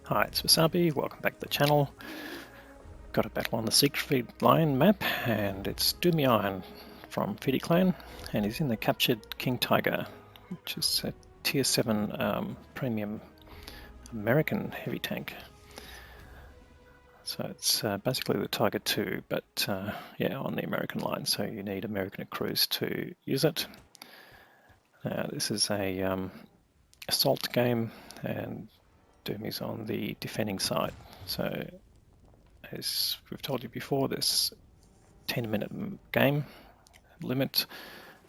Hi, it's Wasabi, welcome back to the channel. Got a battle on the Siegfried Lion map, and it's Doomy Iron from Fidi Clan, and he's in the captured King Tiger, which is a tier 7 premium American heavy tank. So it's basically the Tiger 2, but yeah, on the American line, so you need American crews to use it. This is a assault game, and Doomy's on the defending side. So as we've told you before, there's 10-minute game limit,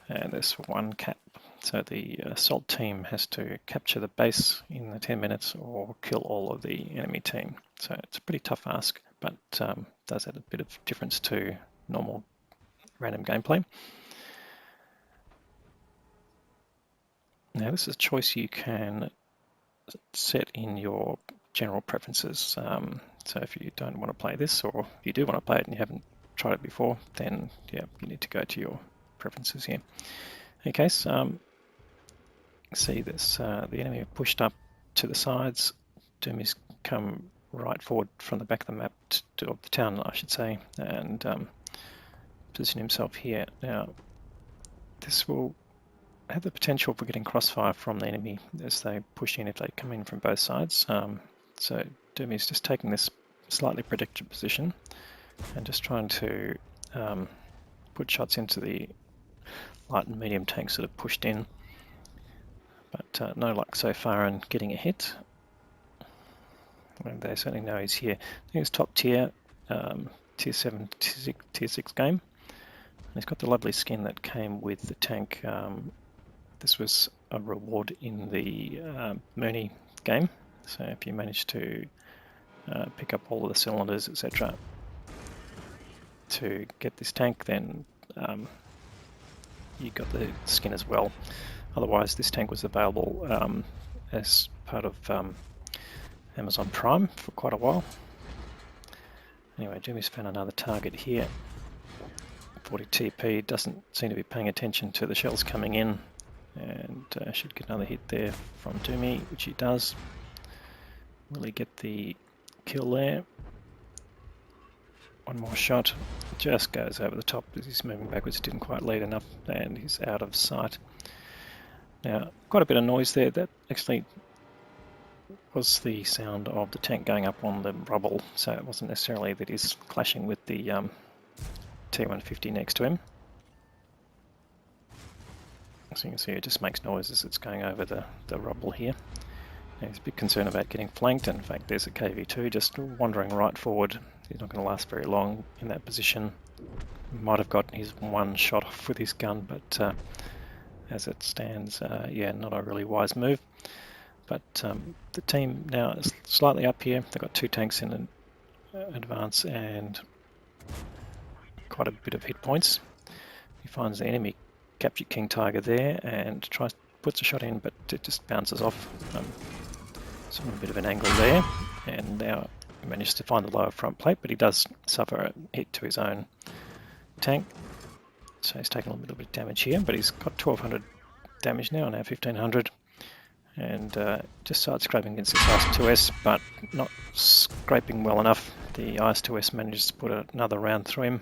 and there's one cap. So the assault team has to capture the base in the 10 minutes or kill all of the enemy team. So it's a pretty tough ask, but does add a bit of difference to normal random gameplay. Now this is a choice you can set in your general preferences. So if you don't want to play this, or you do want to play it and you haven't tried it before, then yeah, you need to go to your preferences here. Okay, so see this, the enemy have pushed up to the sides. Doomy's come right forward from the back of the map, of the town I should say, and position himself here. Now this will have the potential for getting crossfire from the enemy as they push in, if they come in from both sides. So Doomy's just taking this slightly protected position and just trying to put shots into the light and medium tanks that have pushed in, but no luck so far in getting a hit. And they certainly know he's here. I think it's top tier, tier 7, tier 6 game. And he's got the lovely skin that came with the tank. This was a reward in the Mooney game. So if you manage to pick up all of the cylinders, etc., to get this tank, then you got the skin as well. Otherwise, this tank was available as part of Amazon Prime for quite a while. Anyway, Jimmy's found another target here. 40 TP, doesn't seem to be paying attention to the shells coming in, and should get another hit there from Doomy, which he does. Will he get the kill there? One more shot, just goes over the top as he's moving backwards, didn't quite lead enough, and he's out of sight. Now, quite a bit of noise there. That actually was the sound of the tank going up on the rubble, so it wasn't necessarily that he's clashing with the T150 next to him. So you can see it just makes noise as it's going over the rubble here. Now he's a bit concerned about getting flanked, and in fact there's a KV2 just wandering right forward. He's not going to last very long in that position. Might have gotten his one shot off with his gun, but as it stands, yeah, not a really wise move. But the team now is slightly up here. They've got 2 tanks in advance and quite a bit of hit points. He finds the enemy captured King Tiger there and puts a shot in, but it just bounces off. So a bit of an angle there, and now he managed to find the lower front plate, but he does suffer a hit to his own tank. So he's taken a little bit of damage here, but he's got 1200 damage now 1500. And just started scraping against this IS-2S, but not scraping well enough. The IS-2S manages to put another round through him.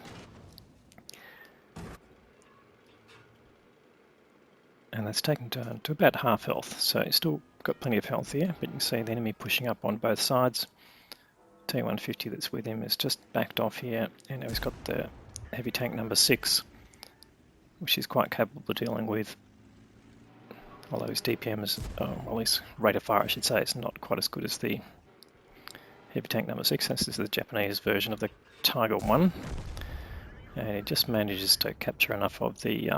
And that's taken down to about half health, so he's still got plenty of health here, but you can see the enemy pushing up on both sides. T150 that's with him is just backed off here, and now he's got the heavy tank number 6, which he's quite capable of dealing with. Although his DPM is, well, his rate of fire I should say, is not quite as good as the heavy tank number 6. This is the Japanese version of the Tiger 1. And he just manages to capture enough of the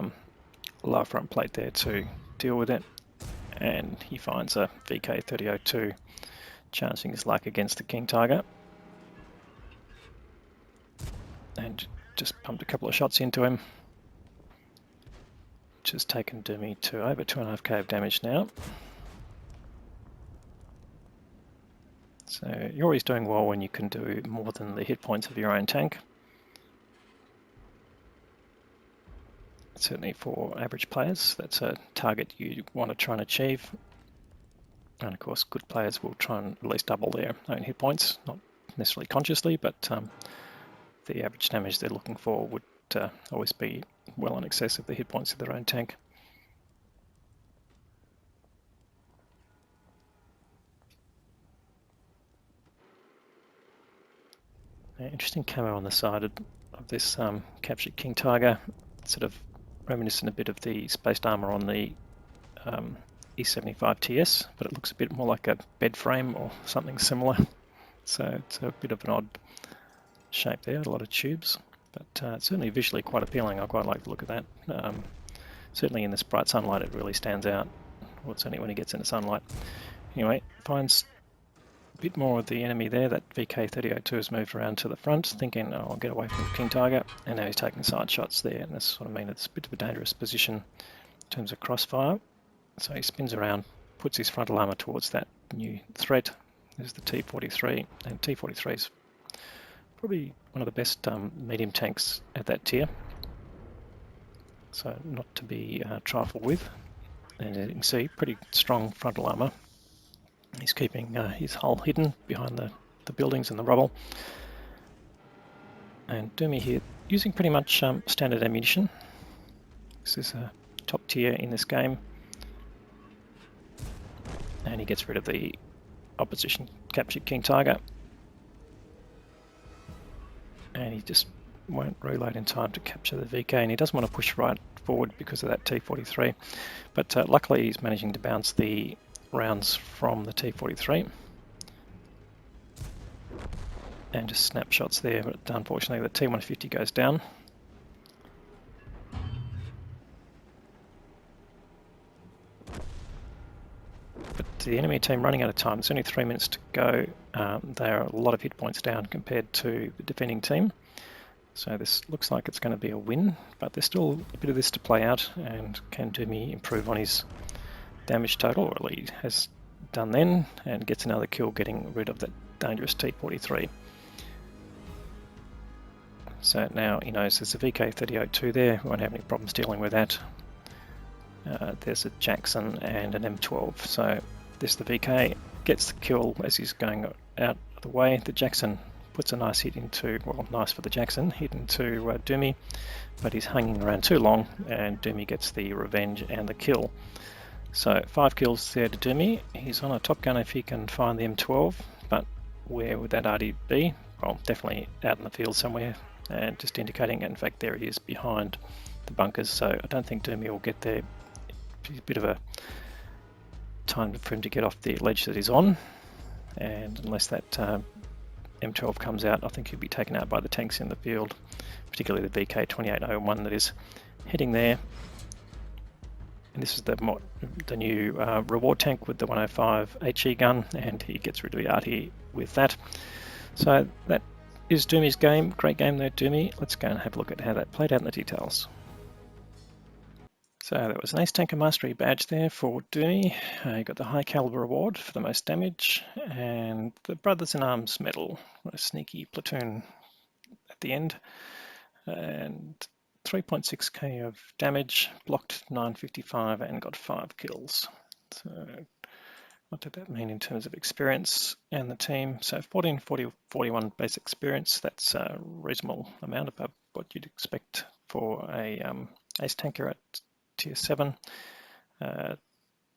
lower front plate there to deal with it. And he finds a VK3002, chancing his luck against the King Tiger. And just pumped a couple of shots into him, which has taken Doomy to over 2.5k of damage now. So you're always doing well when you can do more than the hit points of your own tank. Certainly for average players, that's a target you want to try and achieve. And of course, good players will try and at least double their own hit points, not necessarily consciously, but the average damage they're looking for would always be well in excess of the hit points of their own tank. Interesting camo on the side of this captured King Tiger, sort of reminiscent a bit of the spaced armor on the E75 TS, but it looks a bit more like a bed frame or something similar. So it's a bit of an odd shape there, a lot of tubes, but certainly visually quite appealing. I quite like the look of that. Certainly in this bright sunlight it really stands out, or certainly when he gets into sunlight. Anyway, finds a bit more of the enemy there. That VK-3002 has moved around to the front, thinking, oh, I'll get away from King Tiger, and now he's taking side shots there, and this sort of means it's a bit of a dangerous position in terms of crossfire. So he spins around, puts his frontal armour towards that new threat. There's the T-43, and T-43 is probably one of the best medium tanks at that tier, so not to be trifled with. And as you can see, pretty strong frontal armour. He's keeping his hull hidden behind the buildings and the rubble. And Doomy here, using pretty much standard ammunition. This is a top tier in this game. And he gets rid of the opposition captured King Tiger. And he just won't reload in time to capture the VK, and he doesn't want to push right forward because of that T-43. But luckily he's managing to bounce the rounds from the T-43 and just snapshots there, but unfortunately the T-150 goes down. But the enemy team running out of time. It's only 3 minutes to go. They are a lot of hit points down compared to the defending team. So this looks like it's going to be a win, but there's still a bit of this to play out, and can Doomy improve on his damage total, or he has done then, and gets another kill getting rid of that dangerous T-43. So now he knows there's a VK-3002 there, we won't have any problems dealing with that. There's a Jackson and an M12, so this the VK gets the kill as he's going out of the way. The Jackson puts a nice hit into, well, nice for the Jackson, hit into Doomy, but he's hanging around too long, and Doomy gets the revenge and the kill. So 5 kills there to Doomy. He's on a top gun if he can find the M12, but where would that RD be? Well, definitely out in the field somewhere, and just indicating, in fact, there he is behind the bunkers, so I don't think Doomy will get there. It's a bit of a time for him to get off the ledge that he's on, and unless that M12 comes out, I think he'll be taken out by the tanks in the field, particularly the VK-2801 that is heading there. And this is the new reward tank with the 105 HE gun, and he gets rid of the RT with that. So that is Doomy's game. Great game there, Doomy. Let's go and have a look at how that played out in the details. So there was an Ace Tanker Mastery badge there for Doomy. You got the high caliber award for the most damage, and the Brothers in Arms medal, a sneaky platoon at the end, and 3.6k of damage, blocked 955 and got 5 kills. So what did that mean in terms of experience and the team? So 14, 40, 41 base experience. That's a reasonable amount above what you'd expect for a Ace Tanker at tier 7.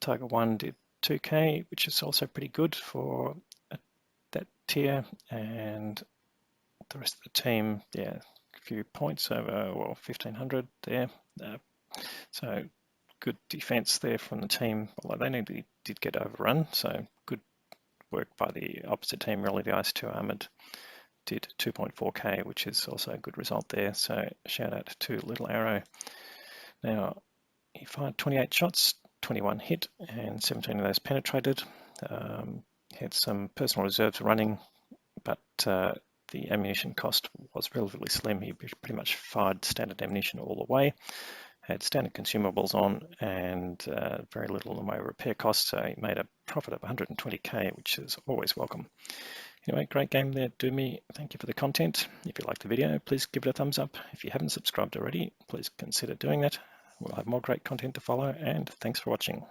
Tiger 1 did 2k, which is also pretty good for that tier, and the rest of the team, yeah, a few points over, well, 1500 there. So good defense there from the team, although they did get overrun, so good work by the opposite team. Really, the Ice 2 Armoured did 2.4k, which is also a good result there, so shout out to Little Arrow. Now, he fired 28 shots, 21 hit, and 17 of those penetrated. He had some personal reserves running, but the ammunition cost was relatively slim. He pretty much fired standard ammunition all the way, had standard consumables on, and very little in the way of repair costs, so he made a profit of 120k, which is always welcome. Anyway, great game there, Doomy. Thank you for the content. If you liked the video, please give it a thumbs up. If you haven't subscribed already, please consider doing that. We'll have more great content to follow, and thanks for watching.